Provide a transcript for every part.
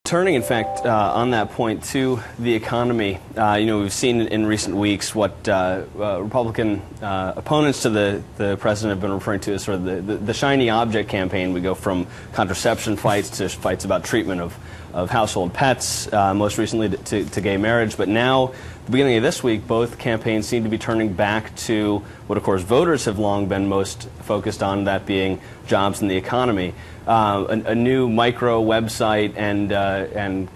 Turning, in fact, on that point to the economy, we've seen in recent weeks what Republican opponents to the president have been referring to as sort of the shiny object campaign. We go from contraception fights to fights about treatment of household pets, most recently to gay marriage. But now, at the beginning of this week, both campaigns seem to be turning back to what, of course, voters have long been most focused on, that being jobs and the economy. A new micro website and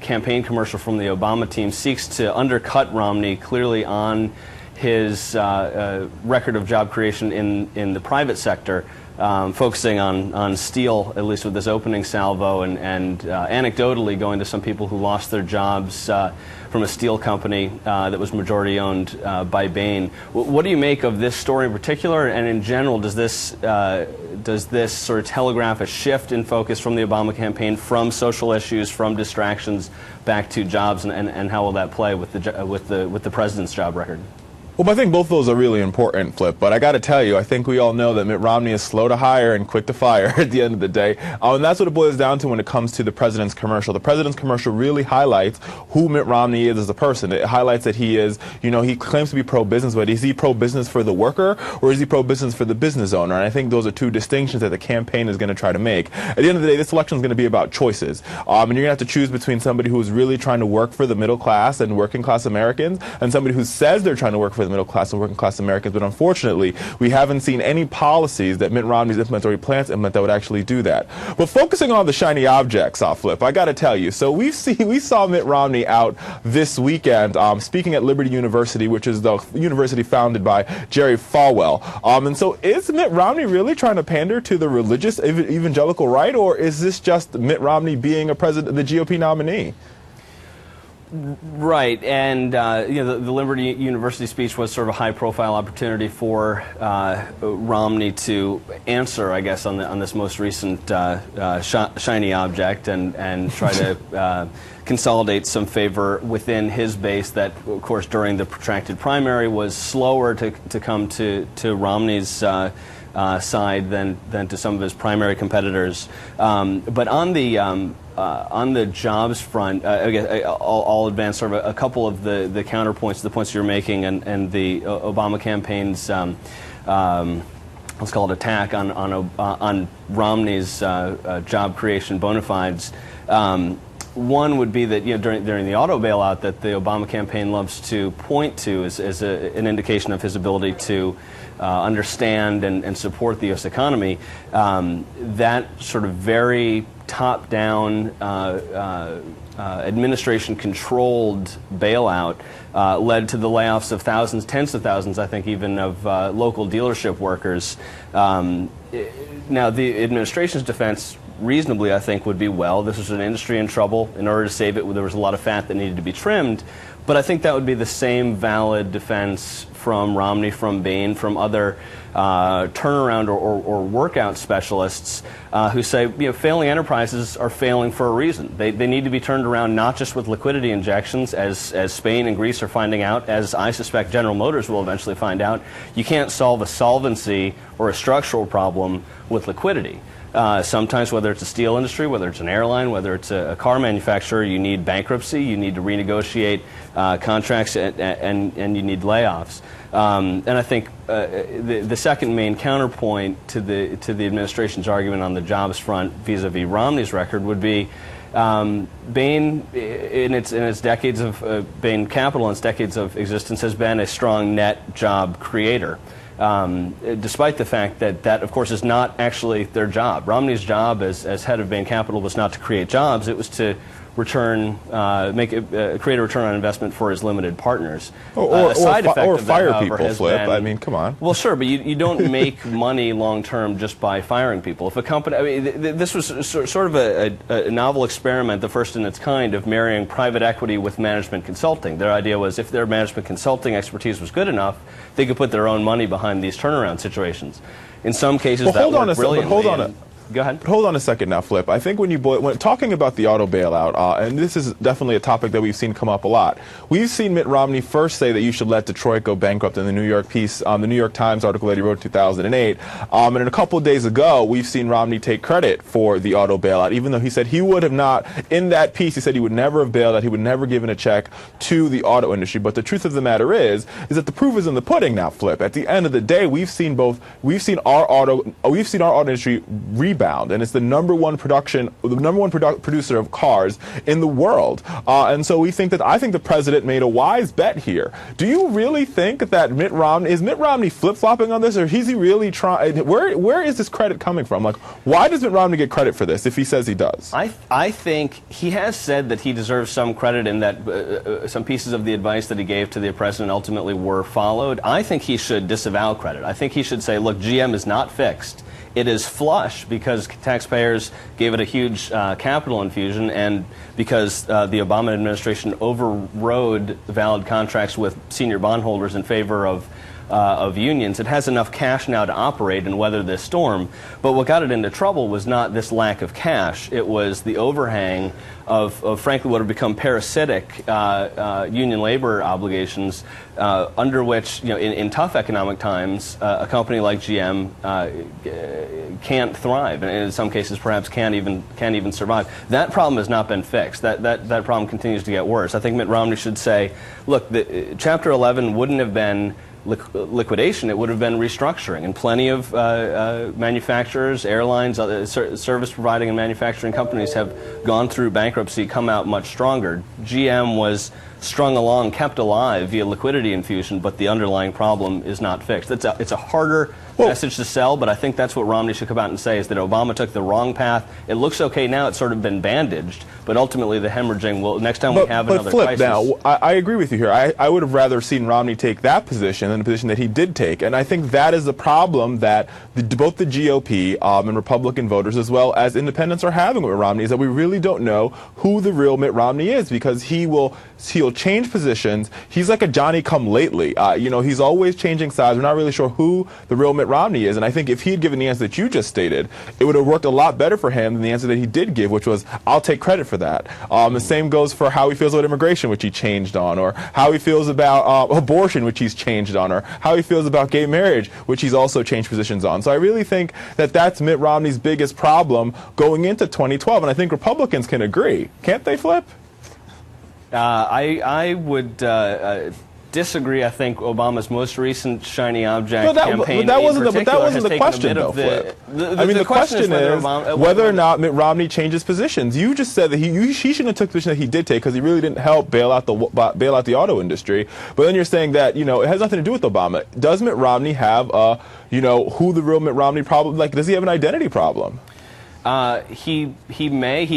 campaign commercial from the Obama team seeks to undercut Romney clearly on his record of job creation in the private sector, focusing on steel, at least with this opening salvo, and anecdotally going to some people who lost their jobs from a steel company that was majority owned by Bain. What do you make of this story in particular, and in general, does this sort of telegraph a shift in focus from the Obama campaign from social issues, from distractions, back to jobs, and how will that play with the president's job record? Well, I think both of those are really important, Flip, but I got to tell you, I think we all know that Mitt Romney is slow to hire and quick to fire at the end of the day, and that's what it boils down to when it comes to the president's commercial. The president's commercial really highlights who Mitt Romney is as a person. It highlights that he is, he claims to be pro-business, but is he pro-business for the worker, or is he pro-business for the business owner? And I think those are two distinctions that the campaign is going to try to make. At the end of the day, this election is going to be about choices, and you're going to have to choose between somebody who is really trying to work for the middle class and working class Americans, and somebody who says they're trying to work for the middle class and working class Americans, but unfortunately, we haven't seen any policies that Mitt Romney's implement or he plans to implement that would actually do that. But focusing on the shiny objects, Flip, I got to tell you, so we saw Mitt Romney out this weekend speaking at Liberty University, which is the university founded by Jerry Falwell. And so is Mitt Romney really trying to pander to the religious evangelical right, or is this just Mitt Romney being the GOP nominee? Right, and the Liberty University speech was sort of a high-profile opportunity for Romney to answer, I guess, on this most recent shiny object, and try to consolidate some favor within his base that, of course, during the protracted primary was slower to come to Romney's side than to some of his primary competitors. But on the jobs front, I'll advance sort of a couple of the counterpoints to the points you're making, and the Obama campaign's let's call it attack on Romney's job creation bona fides. One would be that during the auto bailout that the Obama campaign loves to point to as an indication of his ability to understand and support the U.S. economy, that sort of very top-down, administration-controlled bailout led to the layoffs of thousands, tens of thousands, I think, even of local dealership workers. Now, the administration's defense, reasonably, I think, would be, well, this was an industry in trouble. In order to save it, there was a lot of fat that needed to be trimmed. But I think that would be the same valid defense from Romney, from Bain, from other turnaround or workout specialists who say, failing enterprises are failing for a reason. They need to be turned around not just with liquidity injections, as Spain and Greece are finding out, as I suspect General Motors will eventually find out. You can't solve a solvency or a structural problem with liquidity. Sometimes, whether it's a steel industry, whether it's an airline, whether it's a car manufacturer, you need bankruptcy, you need to renegotiate contracts, and you need layoffs. And I think the second main counterpoint to the administration's argument on the jobs front vis-a-vis Romney's record would be Bain, in its decades of Bain Capital, in its decades of existence, has been a strong net job creator. Despite the fact that, of course, is not actually their job. Romney's job as head of Bain Capital was not to create jobs, it was to create a return on investment for his limited partners. Or fire people, Flip. I mean, come on. Well, sure, but you don't make money long-term just by firing people. If a company, this was sort of a novel experiment, the first in its kind, of marrying private equity with management consulting. Their idea was if their management consulting expertise was good enough, they could put their own money behind these turnaround situations. In some cases, that worked brilliantly. Go ahead. But hold on a second now, Flip. I think when talking about the auto bailout, and this is definitely a topic that we've seen come up a lot, we've seen Mitt Romney first say that you should let Detroit go bankrupt in the New York piece, the New York Times article that he wrote in 2008. And a couple of days ago, we've seen Romney take credit for the auto bailout, even though he said he would have not, in that piece, he said he would never have bailed out, he would never given a check to the auto industry. But the truth of the matter is that the proof is in the pudding now, Flip. At the end of the day, we've seen our auto industry rebound, and it's the number one producer of cars in the world. And so I think the president made a wise bet here. Do you really think that is Mitt Romney flip-flopping on this, or is he really trying? Where is this credit coming from? Like, why does Mitt Romney get credit for this if he says he does? I think he has said that he deserves some credit in that some pieces of the advice that he gave to the president ultimately were followed. I think he should disavow credit. I think he should say, look, GM is not fixed. It is flush because taxpayers gave it a huge capital infusion, and because the Obama administration overrode valid contracts with senior bondholders in favor of unions. It has enough cash now to operate and weather this storm. But what got it into trouble was not this lack of cash. It was the overhang of frankly, what have become parasitic union labor obligations, under which, in tough economic times, a company like GM can't thrive, and in some cases, perhaps can't even survive. That problem has not been fixed. That problem continues to get worse. I think Mitt Romney should say, look, Chapter 11 wouldn't have been liquidation, it would have been restructuring, and plenty of manufacturers, airlines, service providing and manufacturing companies have gone through bankruptcy, come out much stronger. GM was strung along, kept alive via liquidity infusion, but the underlying problem is not fixed. It's a harder message to sell, but I think that's what Romney should come out and say, is that Obama took the wrong path. It looks okay now, it's sort of been bandaged, but ultimately the hemorrhaging will, next time we have another Flip, crisis. Now, I agree with you here. I would have rather seen Romney take that position than the position that he did take, and I think that is the problem that both the GOP and Republican voters, as well as independents, are having with Romney, is that we really don't know who the real Mitt Romney is, because he'll change positions. He's like a Johnny-come-lately. He's always changing sides. We're not really sure who the real Mitt Romney is, and I think if he had given the answer that you just stated, it would have worked a lot better for him than the answer that he did give, which was, I'll take credit for that. The same goes for how he feels about immigration, which he changed on, or how he feels about abortion, which he's changed on, or how he feels about gay marriage, which he's also changed positions on. So I really think that that's Mitt Romney's biggest problem going into 2012, and I think Republicans can agree. Can't they, Flip? I would disagree. I think Obama's most recent shiny object campaign that wasn't the question, though, Flip. The question is whether or not Mitt Romney changes positions. You just said that he shouldn't have took the position that he did take because he really didn't help bail out the auto industry. But then you're saying that it has nothing to do with Obama. Does Mitt Romney have who the real Mitt Romney problem? Like, does he have an identity problem? He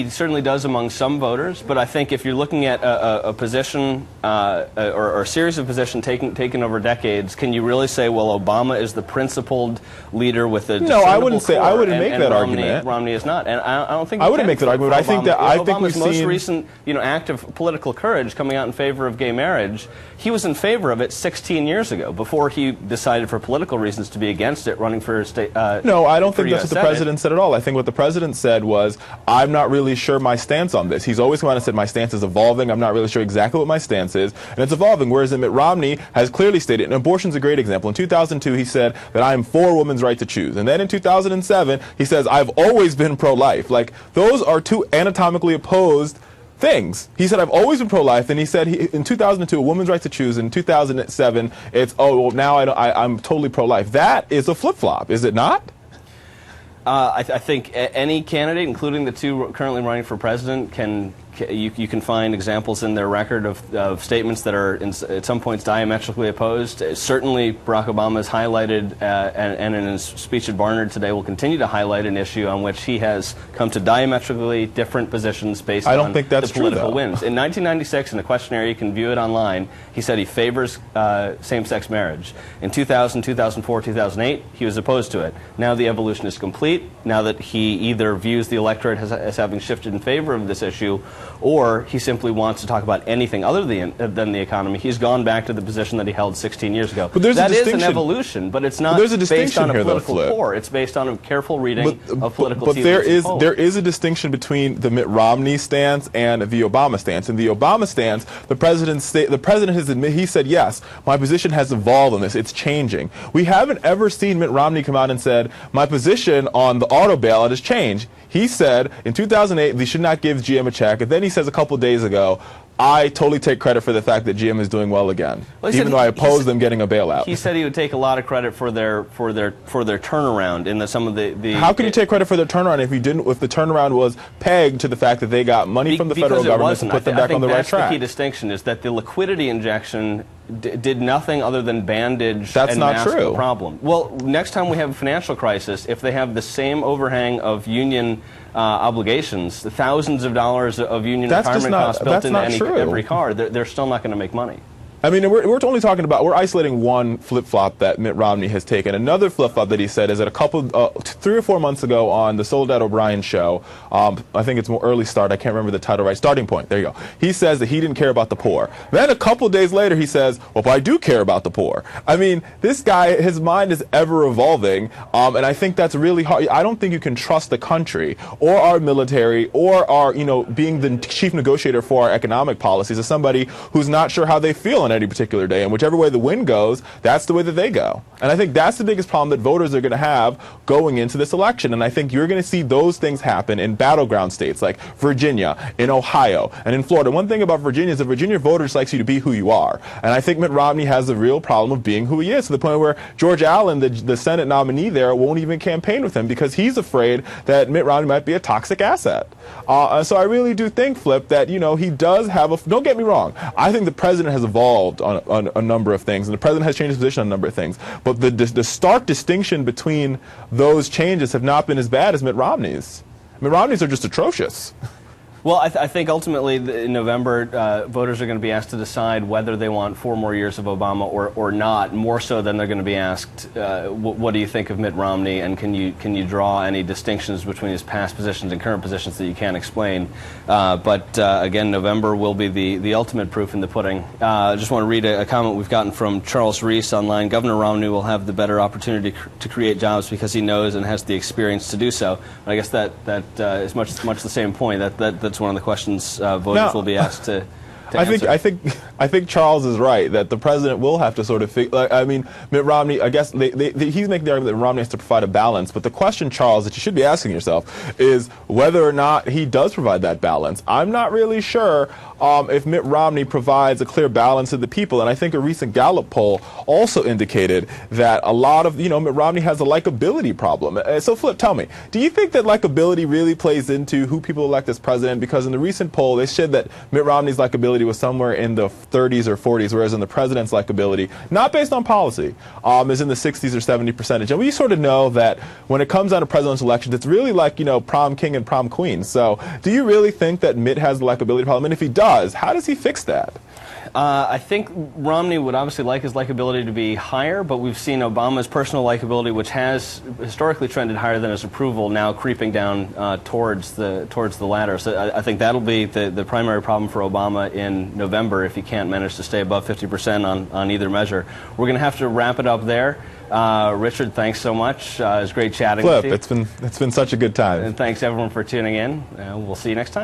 certainly does among some voters, but I think if you're looking at a position or a series of positions taken over decades, can you really say, well, Obama is the principled leader with the I wouldn't make that argument. Romney is not, and I don't think I wouldn't make that argument. But I think Obama's most recent act of political courage coming out in favor of gay marriage. He was in favor of it 16 years ago, before he decided for political reasons to be against it, running for state. No, I don't think that's what the president said at all. I think what the president said was, I'm not really sure my stance on this. He's always come out and said, my stance is evolving. I'm not really sure exactly what my stance is, and it's evolving. Whereas Mitt Romney has clearly stated, and abortion's a great example. In 2002, he said that I am for women's right to choose, and then in 2007, he says, I've always been pro-life. Like, those are two anatomically opposed things. He said, I've always been pro-life, and he said in 2002, a woman's right to choose. In 2007, it's, now I'm totally pro-life. That is a flip-flop, is it not? I think any candidate, including the two currently running for president, you can find examples in their record of statements that are at some points diametrically opposed. Certainly, Barack Obama has highlighted, and in his speech at Barnard today will continue to highlight an issue on which he has come to diametrically different positions based on the political wins. In 1996, in a questionnaire, you can view it online, he said he favors same-sex marriage. In 2000, 2004, 2008, he was opposed to it. Now the evolution is complete. Now that he either views the electorate as having shifted in favor of this issue, or he simply wants to talk about anything other than the economy. He's gone back to the position that he held 16 years ago. But there's that a is distinction. an evolution, but it's not based on a political core. It's based on a careful reading of political But there is a distinction between the Mitt Romney stance and the Obama stance. In the Obama stance, the president has admitted, he said, yes, my position has evolved on this. It's changing. We haven't ever seen Mitt Romney come out and said, my position on the auto bailout has changed. He said in 2008 they should not give GM a check, and then he says a couple days ago, I totally take credit for the fact that GM is doing well again, even though I oppose them getting a bailout. He said he would take a lot of credit for their turnaround in some of the. How can you take credit for their turnaround if the turnaround was pegged to the fact that they got money from the federal government to put them back on the right track? That's the key distinction, is that the liquidity injection did nothing other than bandage and mask the problem. Well, next time we have a financial crisis, if they have the same overhang of union obligations, the thousands of dollars of union retirement costs built into every car, they're still not going to make money. I mean, we're only talking about, we're isolating one flip-flop that Mitt Romney has taken. Another flip-flop that he said is that 3 or 4 months ago on the Soledad O'Brien show, I think it's more early start, I can't remember the title right, Starting Point, there you go. He says that he didn't care about the poor. Then a couple days later he says, well, but I do care about the poor. I mean, this guy, his mind is ever evolving, and I think that's really hard. I don't think you can trust the country or our military or our, being the chief negotiator for our economic policies as somebody who's not sure how they feel on any particular day, and whichever way the wind goes, that's the way that they go. And I think that's the biggest problem that voters are going to have going into this election. And I think you're going to see those things happen in battleground states like Virginia, in Ohio, and in Florida. One thing about Virginia is that Virginia voters likes you to be who you are. And I think Mitt Romney has the real problem of being who he is, to the point where George Allen, the Senate nominee there, won't even campaign with him because he's afraid that Mitt Romney might be a toxic asset. So I really do think, Flip, that, he does have a, don't get me wrong, I think the president has evolved on a number of things, and the president has changed his position on a number of things. But the stark distinction between those changes have not been as bad as Mitt Romney's. Mitt Romney's are just atrocious. Well, I think ultimately in November, voters are going to be asked to decide whether they want 4 more years of Obama or not, more so than they're going to be asked, what do you think of Mitt Romney, and can you draw any distinctions between his past positions and current positions that you can't explain? But again, November will be the ultimate proof in the pudding. I just want to read a comment we've gotten from Charles Reese online. Governor Romney will have the better opportunity to create jobs because he knows and has the experience to do so. And I guess that is much the same point. That's one of the questions voters will be asked to answer. I think Charles is right that the president will have to sort of Mitt Romney, I guess he's making the argument that Romney has to provide a balance, but the question, Charles, that you should be asking yourself is whether or not he does provide that balance. I'm not really sure if Mitt Romney provides a clear balance to the people, and I think a recent Gallup poll also indicated that a lot of, Mitt Romney has a likability problem. So Flip, tell me, do you think that likability really plays into who people elect as president? Because in the recent poll, they said that Mitt Romney's likability was somewhere in the 30s or 40s, whereas in the president's likability, not based on policy, is in the 60s or 70%. And we sort of know that when it comes down to presidential elections, it's really like, prom king and prom queen. So do you really think that Mitt has the likability problem? And if he does, how does he fix that? I think Romney would obviously like his likability to be higher, but we've seen Obama's personal likability, which has historically trended higher than his approval, now creeping down towards the latter. So I think that'll be the primary problem for Obama in November if he can't manage to stay above 50% on either measure. We're going to have to wrap it up there. Richard, thanks so much. It was great chatting with you. It's been such a good time. And thanks everyone for tuning in. We'll see you next time.